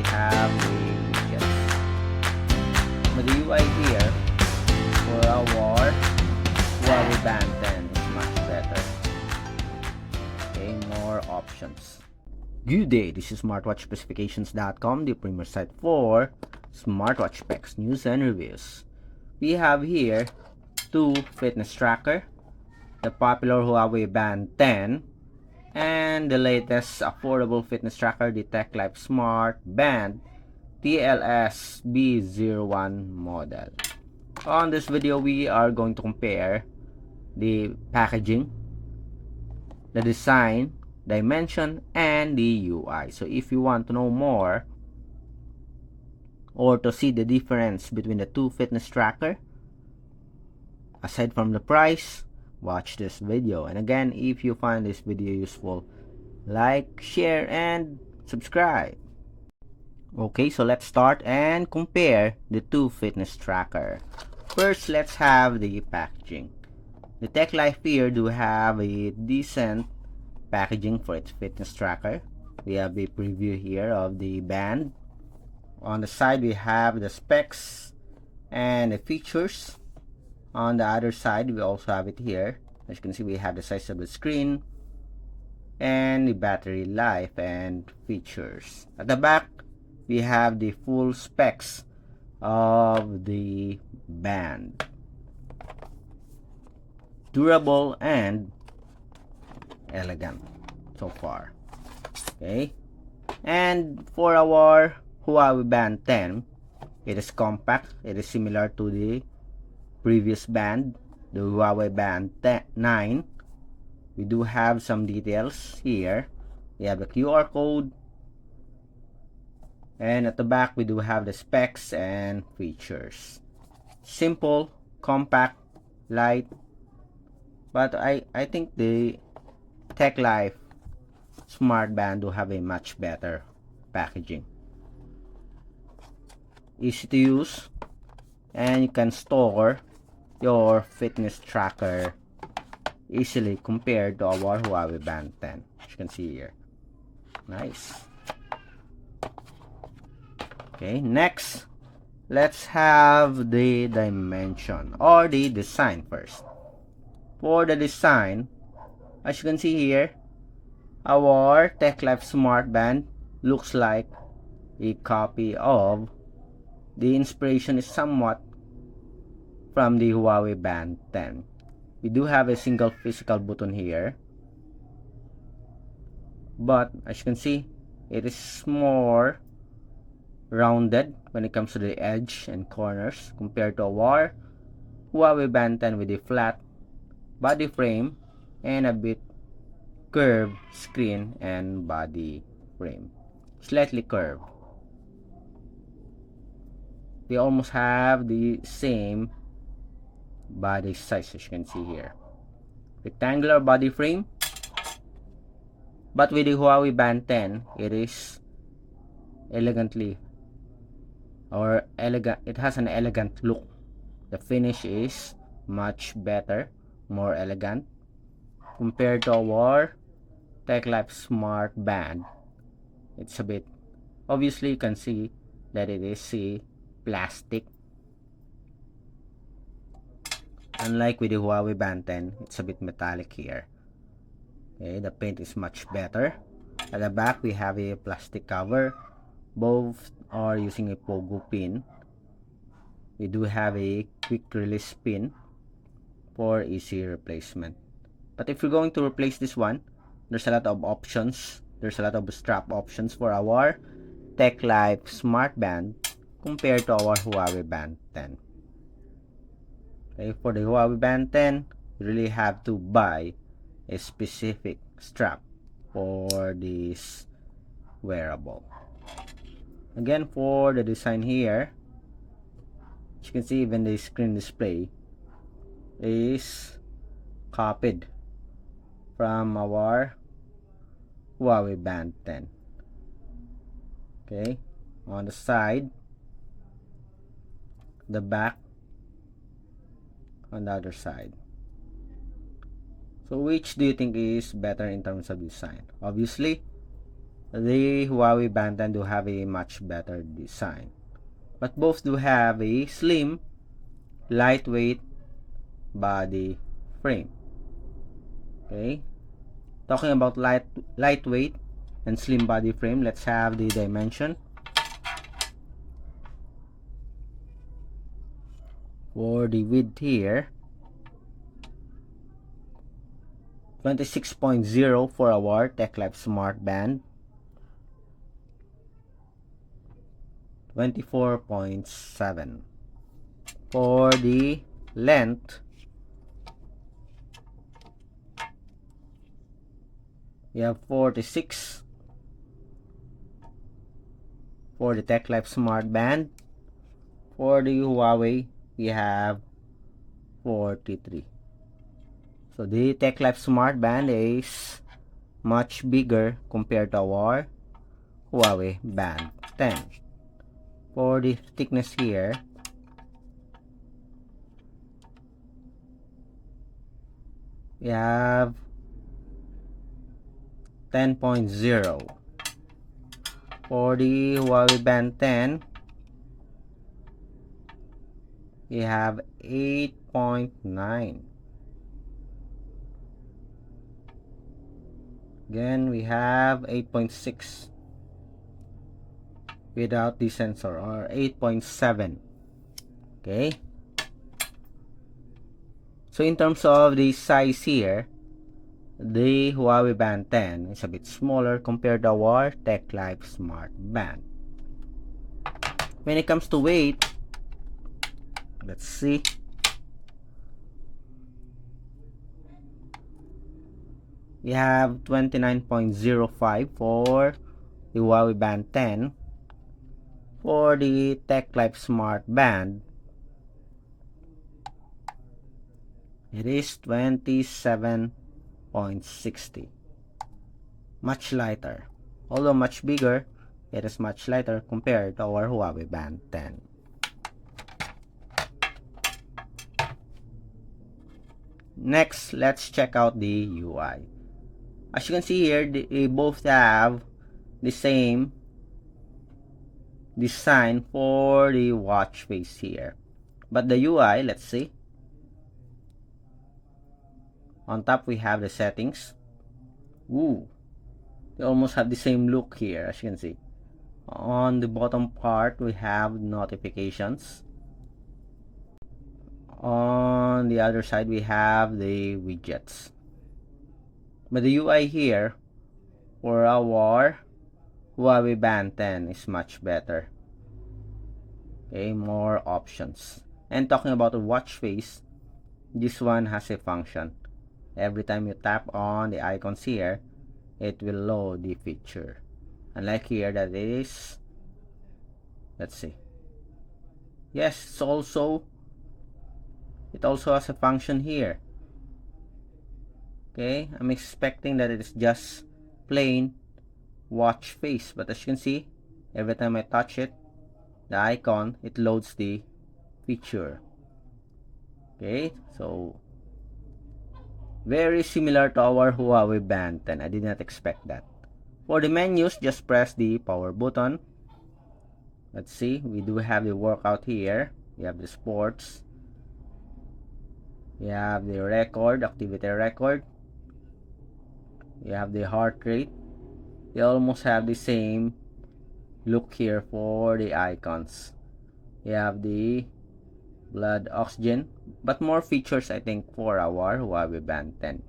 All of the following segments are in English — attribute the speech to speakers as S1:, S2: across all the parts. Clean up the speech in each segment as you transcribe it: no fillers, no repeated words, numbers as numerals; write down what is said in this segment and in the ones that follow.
S1: have the widgets. But the UI here for our Huawei Band 10 is much better. Okay, more options. Good day, this is smartwatchspecifications.com, the premier site for smartwatch specs, news, and reviews. We have here two fitness tracker, the popular Huawei Band 10, and the latest affordable fitness tracker, the Techlife Smartband TLS B01 model. On this video, we are going to compare the packaging, the design, dimension, and the UI. So if you want to know more or to see the difference between the two fitness tracker, aside from the price, watch this video. And again, if you find this video useful, like, share, and subscribe. Okay, so let's start and compare the two fitness tracker. First, let's have the packaging. The Techlife here do have a decent packaging for its fitness tracker. We have a preview here of the band. On the side, we have the specs and the features. On the other side, we also have it here. As you can see, we have the size of the screen and the battery life and features. At the back, we have the full specs of the band. Durable and elegant so far. Okay, and for our Huawei Band 10, it is compact. It is similar to the previous band, the Huawei Band 9. We do have some details here. We have the QR code, and at the back we do have the specs and features. Simple, compact, light, but I think the Techlife Smartband do have a much better packaging. Easy to use, and you can store your fitness tracker easily compared to our Huawei Band 10, as you can see here. Nice. Okay, next, let's have the dimension or the design first. For the design, as you can see here, our Techlife Smartband looks like a copy of, the inspiration is somewhat from the Huawei Band 10. We do have a single physical button here, but as you can see, it is more rounded when it comes to the edge and corners compared to our Huawei Band 10 with a flat body frame and a bit curved screen and body frame. Slightly curved. They almost have the same body size, as you can see here. Rectangular body frame, but with the Huawei Band 10, it is elegantly or elegant. It has an elegant look. The finish is much better, more elegant compared to our Techlife Smartband. It's a bit, obviously you can see that it is a plastic. Unlike with the Huawei Band 10, it's a bit metallic here. Okay, the paint is much better. At the back, we have a plastic cover. Both are using a pogo pin. We do have a quick release pin for easy replacement. But if you're going to replace this one, there's a lot of options. There's a lot of strap options for our Techlife Smartband compared to our Huawei Band 10. Okay, for the Huawei Band 10, you really have to buy a specific strap for this wearable. Again, for the design here, as you can see, even the screen display is copied from our Huawei Band 10. Okay, on the side, the back, on the other side. So which do you think is better in terms of design? Obviously, the Huawei Band 10 do have a much better design, but both do have a slim, lightweight body frame. Okay, talking about lightweight and slim body frame, let's have the dimension. For the width here, 26.0 for our Techlife Smartband, 24.7. For the length, we have 46 for the Techlife Smartband. For the Huawei, we have 43. So the Techlife Smartband is much bigger compared to our Huawei Band 10. For the thickness here, we have 10.0. For the Huawei Band 10, we have 8.9. Again, we have 8.6 without the sensor, or 8.7. Okay, so in terms of the size here, the Huawei Band 10 is a bit smaller compared to our Techlife Smartband. When it comes to weight, let's see. We have 29.05 for the Huawei Band 10. For the Techlife Smartband, it is 27.60. Much lighter. Although much bigger, it is much lighter compared to our Huawei Band 10. Next, let's check out the UI. As you can see here, they both have the same design for the watch face here. But the UI, let's see. On top, we have the settings. Ooh, they almost have the same look here, as you can see. On the bottom part, we have notifications. On the other side, we have the widgets. But the UI here for our Huawei Band 10 is much better. Okay, more options. And talking about the watch face, this one has a function. Every time you tap on the icons here, it will load the feature. Unlike here, that is, let's see. Yes, it also has a function here. Okay, I'm expecting that it is just plain watch face, but as you can see, every time I touch it, the icon, it loads the feature. Okay, so very similar to our Huawei Band 10. I did not expect that. For the menus, just press the power button. Let's see, we do have the workout here. We have the sports. We have the record, activity record. We have the heart rate. They almost have the same look here for the icons. We have the blood oxygen, but more features I think for our Huawei Band 10.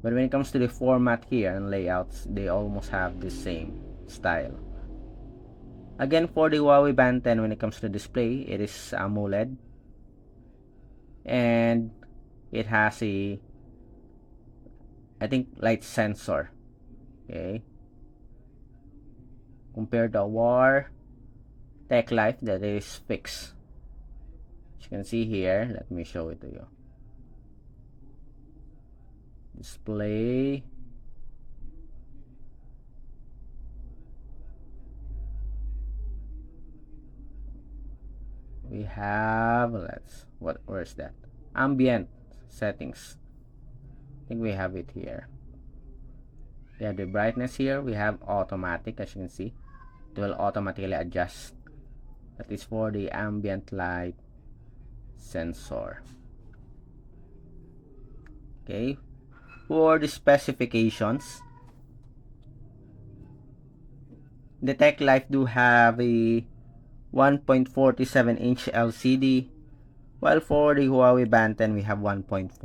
S1: But when it comes to the format here and layouts, they almost have the same style. Again, for the Huawei Band 10, when it comes to display, it is AMOLED, and it has a, I think, light sensor. Okay, compared to our Techlife that is fixed. As you can see here, let me show it to you. Display. We have, where's that? Ambient settings. I think we have it here. We have the brightness here. We have automatic, as you can see. It will automatically adjust. That is for the ambient light sensor. Okay. For the specifications, the Techlife do have a 1.47-inch LCD, while for the Huawei Band 10 we have 1.47.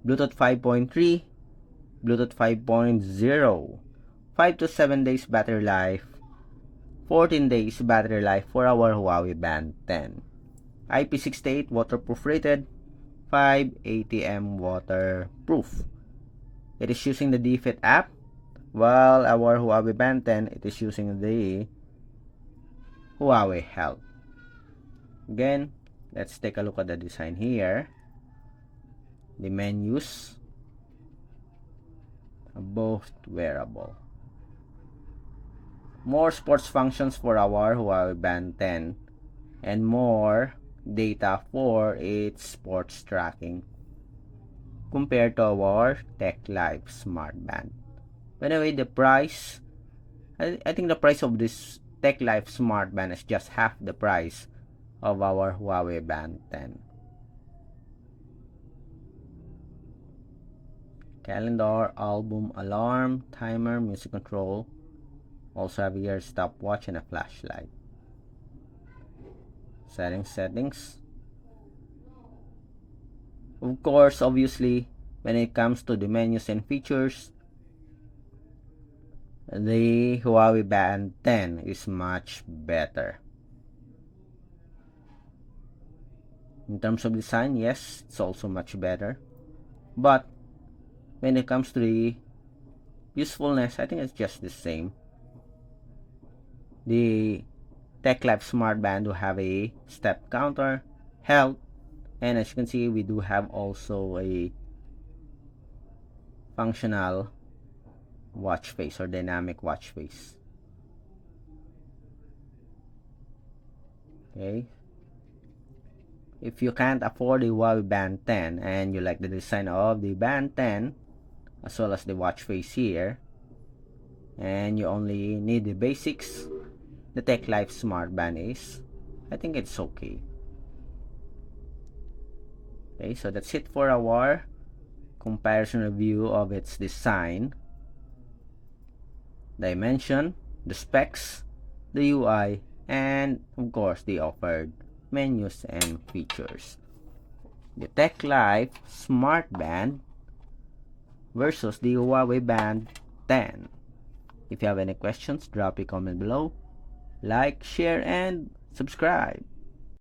S1: Bluetooth 5.3, Bluetooth 5.0, 5 to 7 days battery life, 14 days battery life for our Huawei Band 10. IP68 waterproof rated, 5 ATM waterproof. It is using the DFit app, while our Huawei Band 10 it is using the Huawei Health. Again, let's take a look at the design here. The menus are both wearable. More sports functions for our Huawei Band 10 and more data for its sports tracking compared to our Techlife Smartband. Anyway, the price, I think the price of this Techlife Smartband is just half the price of our Huawei Band 10. Calendar, album, alarm, timer, music control. Also have here stopwatch and a flashlight. Settings. Of course, obviously, when it comes to the menus and features, the Huawei Band 10 is much better. In terms of design, yes, it's also much better. But when it comes to the usefulness, I think it's just the same. The Techlife Smartband will have a step counter, health, and as you can see, we do have also a functional watch face or dynamic watch face. Okay. If you can't afford the Huawei Band 10 and you like the design of the Band 10 as well as the watch face here, and you only need the basics, the Techlife Smartband is, I think it's okay. Okay, so that's it for our comparison review of its design, dimension, the specs, the UI, and of course the offered menus and features. The Techlife Smartband versus the Huawei Band 10. If you have any questions, drop a comment below. Like, share, and subscribe.